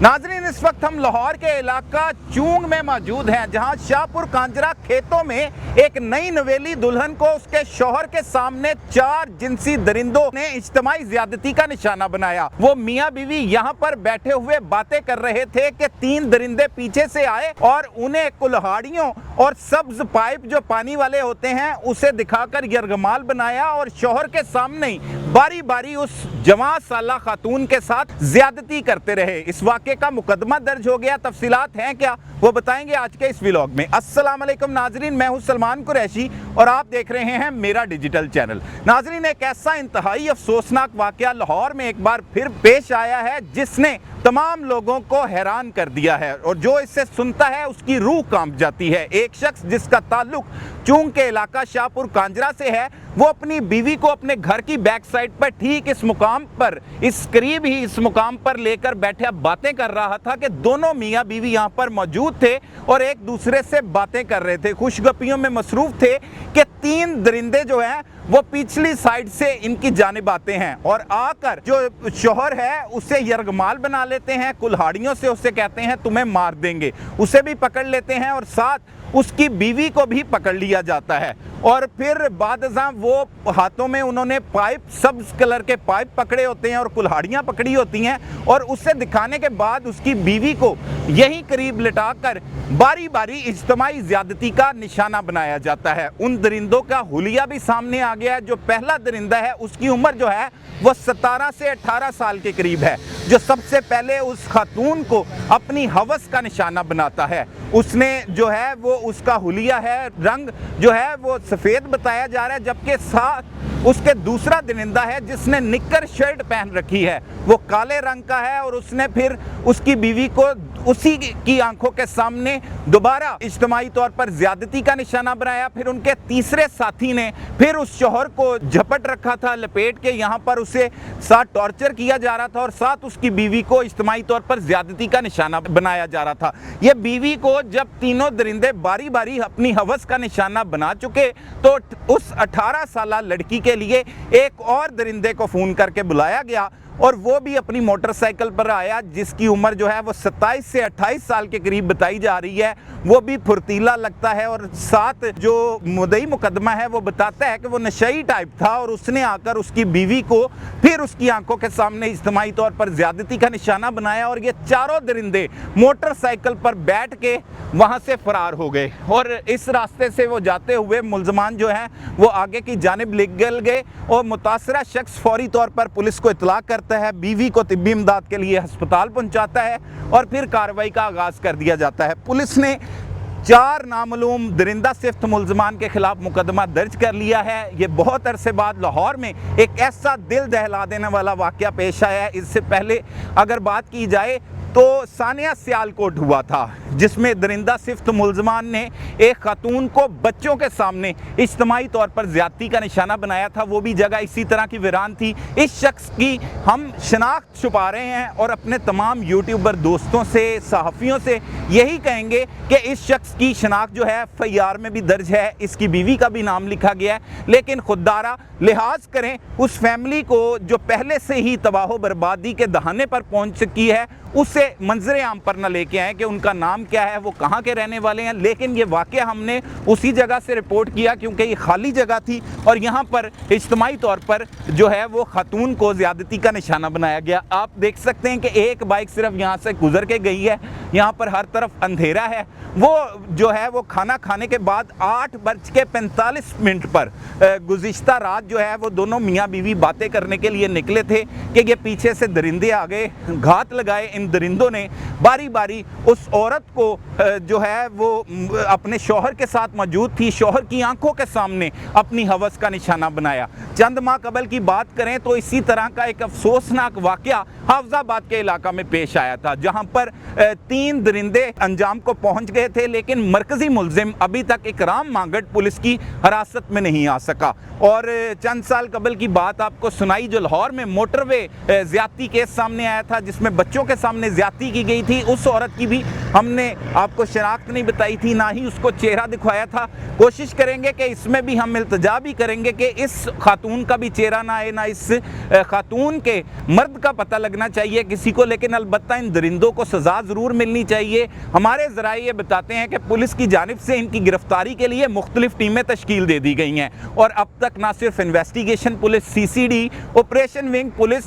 नाजरीन, इस वक्त हम लाहौर के इलाका चूंग में मौजूद हैं, जहां शाहपुर कांजरा खेतों में एक नई नवेली दुल्हन को उसके शौहर के सामने 4 जिनसी दरिंदों ने इज्तिमाई ज्यादती का निशाना बनाया। वो मियां बीवी यहां पर बैठे हुए बातें कर रहे थे कि 3 दरिंदे पीछे से आए और उन्हें कुल्हाड़ियों और सब्ज पाइप जो पानी वाले होते हैं उसे दिखाकर यरगमाल बनाया और शौहर के सामने ही बारी बारी उस जवां साला खातून के साथ ज्यादती करते रहे। इस वाक़े का मुकदमा दर्ज हो गया। तफसीलात हैं क्या, वो बताएंगे आज के इस व्लॉग में। अस्सलाम वालेकुम नाजरीन, मैं हूं सलमान कुरैशी और आप देख रहे हैं मेरा डिजिटल चैनल। नाजरीन, एक ऐसा इंतहाई अफसोसनाक वाक़या लाहौर में एक बार फिर पेश आया है जिसने तमाम लोगों को हैरान कर दिया है और जो इसे सुनता है उसकी रूह कांप जाती है। एक शख्स जिसका ताल्लुक चूंग के इलाका शाहपुर कांजरा से है, वो अपनी बीवी को अपने घर की बैक साइड पर ठीक इस मुकाम पर, इस करीब ही इस मुकाम पर लेकर बैठे बातें कर रहा था कि दोनों मियाँ बीवी यहाँ पर मौजूद थे और एक दूसरे से बातें कर रहे थे, खुशगपियों में मसरूफ थे कि 3 दरिंदे जो हैं वो पिछली साइड से इनकी जानिब आते हैं और आकर जो शौहर है उसे यरगमाल बना लेते हैं, कुल्हाड़ियों से उसे कहते हैं तुम्हें मार देंगे, उसे भी पकड़ लेते हैं और साथ उसकी बीवी को भी पकड़ लिया जाता है। और फिर बादशाह वो हाथों में उन्होंने पाइप, सब्ज कलर के पाइप पकड़े होते हैं और कुल्हाड़ियाँ पकड़ी होती हैं और उसे दिखाने के बाद उसकी बीवी को यहीं करीब लिटाकर बारी बारी इज्तिमाई ज्यादती का निशाना बनाया जाता है। उन दरिंदों का हुलिया भी सामने आ गया। जो पहला दरिंदा है उसकी उम्र जो है वो 17 से 18 साल के करीब है, जो सबसे पहले उस खातून को अपनी हवस का निशाना बनाता है। उसने जो है वो उसका हुलिया है, रंग जो है वो सफ़ेद बताया जा रहा है, जबकि साथ उसके दूसरा दरिंदा है जिसने निक्कर शर्ट पहन रखी है, वो काले रंग का है और उसने फिर उसकी बीवी को उसी की आंखों के सामने दोबारा इज्तिमाई तौर पर ज्यादती का निशाना बनाया। फिर उनके तीसरे साथी ने फिर उस शौहर को झपट रखा था, लपेट के यहाँ पर उसे साथ टॉर्चर किया जा रहा था और साथ उसकी बीवी को इज्तिमाई तौर पर ज्यादती का निशाना बनाया जा रहा था। ये बीवी को जब तीनों दरिंदे बारी बारी अपनी हवस का निशाना बना चुके तो उस 18 साला लड़की के लिए एक और दरिंदे को फ़ोन करके बुलाया गया और वो भी अपनी मोटरसाइकिल पर आया, जिसकी उम्र जो है वो 27 से 28 साल के करीब बताई जा रही है। वो भी फुर्तीला लगता है और साथ जो मुद्दई मुकदमा है वो बताता है कि वो नशई टाइप था और उसने आकर उसकी बीवी को फिर उसकी आंखों के सामने इज्तिमाई तौर पर ज्यादती का निशाना बनाया और ये चारों दरिंदे मोटरसाइकिल पर बैठ के वहाँ से फरार हो गए। और इस रास्ते से वो जाते हुए मुलजमान जो हैं वो आगे की जानिब निकल गए और मुतासरा शख्स फौरी तौर पर पुलिस को इतला करता है, बीवी को तिब्बी इमदाद के लिए अस्पताल पहुंचाता है और फिर कार्रवाई का आगाज़ कर दिया जाता है। पुलिस ने 4 नामालूम दरिंदा सिफ्त मुलजमान के खिलाफ मुकदमा दर्ज कर लिया है। ये बहुत अरसे बाद लाहौर में एक ऐसा दिल दहला देने वाला वाक़या पेश आया है। इससे पहले अगर बात की जाए तो सानिया सियालकोट हुआ था, जिसमें दरिंदा सिफ्त मुलजमान ने एक खातून को बच्चों के सामने इज्तिमाई तौर पर ज्यादती का निशाना बनाया था। वो भी जगह इसी तरह की वीरान थी। इस शख्स की हम शनाख्त छुपा रहे हैं और अपने तमाम यूट्यूबर दोस्तों से, सहाफ़ियों से यही कहेंगे कि इस शख्स की शनाख्त जो है FIR में भी दर्ज है, इसकी बीवी का भी नाम लिखा गया है। लेकिन खुददारा लिहाज करें उस फैमिली को जो पहले से ही तबाह बर्बादी के दहाने पर पहुंच चुकी है, उसे मंजरे आम पर न लेके आए कि उनका नाम क्या है, वो कहाँ के रहने वाले हैं। लेकिन ये वाक़या हमने उसी जगह से रिपोर्ट किया क्योंकि ये खाली जगह थी और यहाँ पर इज्तिमाई तौर पर जो है वो खातून को ज़्यादती का निशाना बनाया गया। आप देख सकते हैं कि एक बाइक सिर्फ यहाँ से गुजर के गई है, यहाँ पर हर तरफ अंधेरा है। वो जो है वो खाना खाने के बाद 8:45 पर गुज़िश्ता रात जो है वो दोनों मियाँ बीवी बातें करने के लिए निकले थे कि ये पीछे से दरिंदे आ गए, घात लगाए। इन दरिंदों ने बारी बारी उस औरत को जो है वो अपने शौहर के साथ मौजूद थी, शौहर की आंखों के सामने अपनी हवस का निशाना बनाया। चंद माह कबल की बात करें तो इसी तरह का एक अफसोसनाक वाक़या हाफजाबाद के इलाका में पेश आया था, जहां पर 3 दरिंदे अंजाम को पहुंच गए थे, लेकिन मरकजी मुलजिम अभी तक इकराम मांगट पुलिस की हिरासत में नहीं आ सका। और चंद साल कबल की बात आपको सुनाई जो लाहौर में मोटरवे ज्यादती केस सामने आया था, जिसमें बच्चों के सामने ज्यादती की गई थी, उस औरत की भी हमने आपको शनाख्त नहीं बताई थी, ना ही उसको चेहरा दिखवाया था। कोशिश करेंगे कि इसमें भी हम इल्तजा भी करेंगे कि इस खातून का भी चेहरा ना आए, ना इस खातून के मर्द का पता लगना चाहिए किसी को, लेकिन अलबत्ता इन दरिंदों को सज़ा ज़रूर मिलनी चाहिए। हमारे ज़राए ये बताते हैं कि पुलिस की जानिब से इनकी गिरफ्तारी के लिए मुख्तलिफ टीमें तश्कील दे दी गई हैं और अब तक ना सिर्फ investigation police, CCD, operation wing police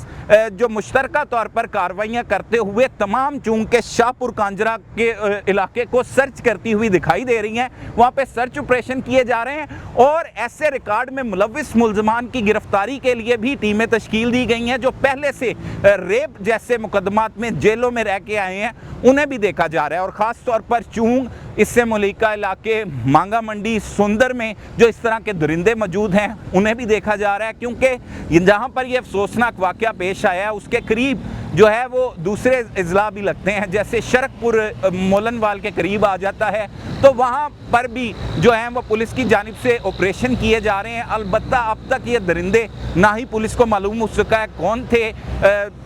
जो मुश्तरका तौर पर कार्रवाइयाँ करते हुए तमाम चूंग के शाहपुर कांजरा के इलाके को सर्च करती हुई दिखाई दे रही हैं। वहाँ पे सर्च ऑपरेशन किए जा रहे हैं और ऐसे रिकॉर्ड में मुलविस मुल्ज़मान की गिरफ्तारी के लिए भी टीमें तश्कील दी गई हैं जो पहले से रेप जैसे मुकदमात में जेलों में रह के आए हैं, उन्हें भी देखा जा रहा है। और ख़ास तौर पर चूंग, इससे मुलिका इलाके, मांगा मंडी, सुंदर में जो इस तरह के दरिंदे मौजूद हैं उन्हें भी देखा जा रहा है, क्योंकि जहाँ पर यह अफसोसनाक वाक़या पेश आया है उसके करीब जो है वो दूसरे अजला भी लगते हैं, जैसे शरकपुर मोलनवाल के करीब आ जाता है, तो वहाँ पर भी जो है वो पुलिस की जानिब से ऑपरेशन किए जा रहे हैं। अलबत्ता अब तक ये दरिंदे ना ही पुलिस को मालूम हो सका है कौन थे।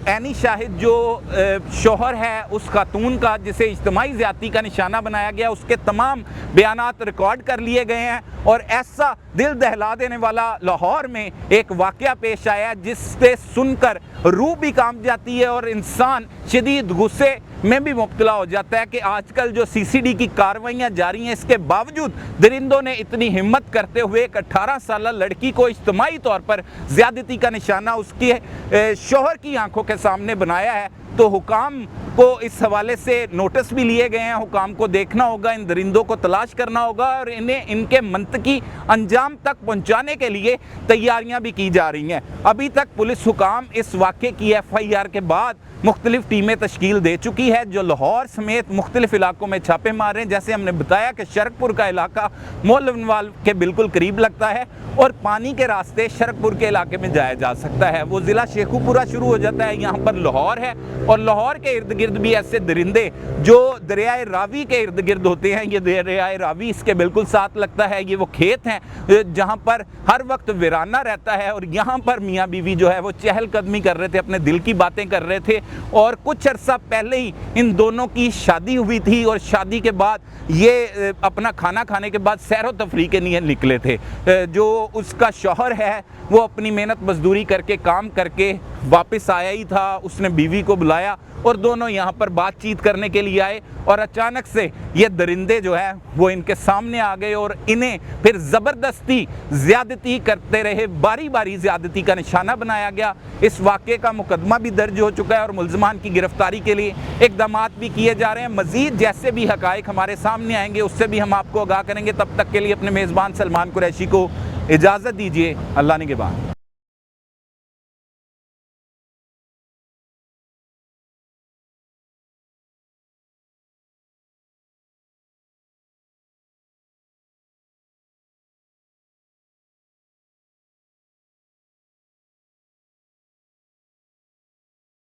एनी शाहिद जो शोहर है उस खातून का जिसे इज्तिमाई ज़्यादती का निशाना बनाया गया, उसके तमाम बयानात रिकॉर्ड कर लिए गए हैं और ऐसा दिल दहला देने वाला लाहौर में एक वाक़या पेश आया जिससे सुनकर रूह भी कांप जाती है और इंसान शदीद गुस्से में भी मुब्तला हो जाता है कि आजकल जो CCD की कार्रवाइयाँ जारी हैं, इसके बावजूद दरिंदों ने इतनी हिम्मत करते हुए एक 18 साल लड़की को इज्तिमाई तौर पर ज़्यादती का निशाना उसके शोहर की आंखों के सामने बनाया है। तो हुकाम को इस हवाले से नोटिस भी लिए गए हैं, हुकाम को देखना होगा, इन दरिंदों को तलाश करना होगा और इन्हें इनके मंतकी अंजाम तक पहुंचाने के लिए तैयारियां भी की जा रही हैं। अभी तक पुलिस हुकाम इस वाक़े की FIR के बाद मुख्तलिफ टीमें तश्कील दे चुकी है जो लाहौर समेत मुख्तलिफ इलाकों में छापे मार रहे हैं। जैसे हमने बताया कि शरकपुर का इलाका मोलनवाल के बिल्कुल करीब लगता है और पानी के रास्ते शरकपुर के इलाके में जाया जा सकता है। वो ज़िला शेखुपुरा शुरू हो जाता है, यहाँ पर लाहौर है और लाहौर के इर्द गिर्द भी ऐसे दरिंदे जो दरियाए रावी के इर्द गिर्द होते हैं, ये दरियाए रावी इसके बिल्कुल साथ लगता है, ये वो खेत हैं जहाँ पर हर वक्त वीराना रहता है और यहाँ पर मियाँ बीवी जो है वो चहलकदमी कर रहे थे, अपने दिल की बातें कर रहे थे और कुछ अर्सा पहले ही इन दोनों की शादी हुई थी और शादी के बाद ये अपना खाना खाने के बाद सैर व तफरीह के लिए निकले थे। जो उसका शौहर है वो अपनी मेहनत मजदूरी करके काम करके वापस आया ही था, उसने बीवी को बुलाया और दोनों यहाँ पर बातचीत करने के लिए आए और अचानक से ये दरिंदे जो है वो इनके सामने आ गए और इन्हें फिर ज़बरदस्ती ज़्यादती करते रहे, बारी बारी ज़्यादती का निशाना बनाया गया। इस वाक़े का मुकदमा भी दर्ज हो चुका है और मुल्ज़मान की गिरफ्तारी के लिए इक़दामात भी किए जा रहे हैं। मज़ीद जैसे भी हक़ाइक़ हमारे सामने आएंगे उससे भी हम आपको आगाह करेंगे। तब तक के लिए अपने मेज़बान सलमान कुरैशी को इजाज़त दीजिए। अल्लाह निगहबान।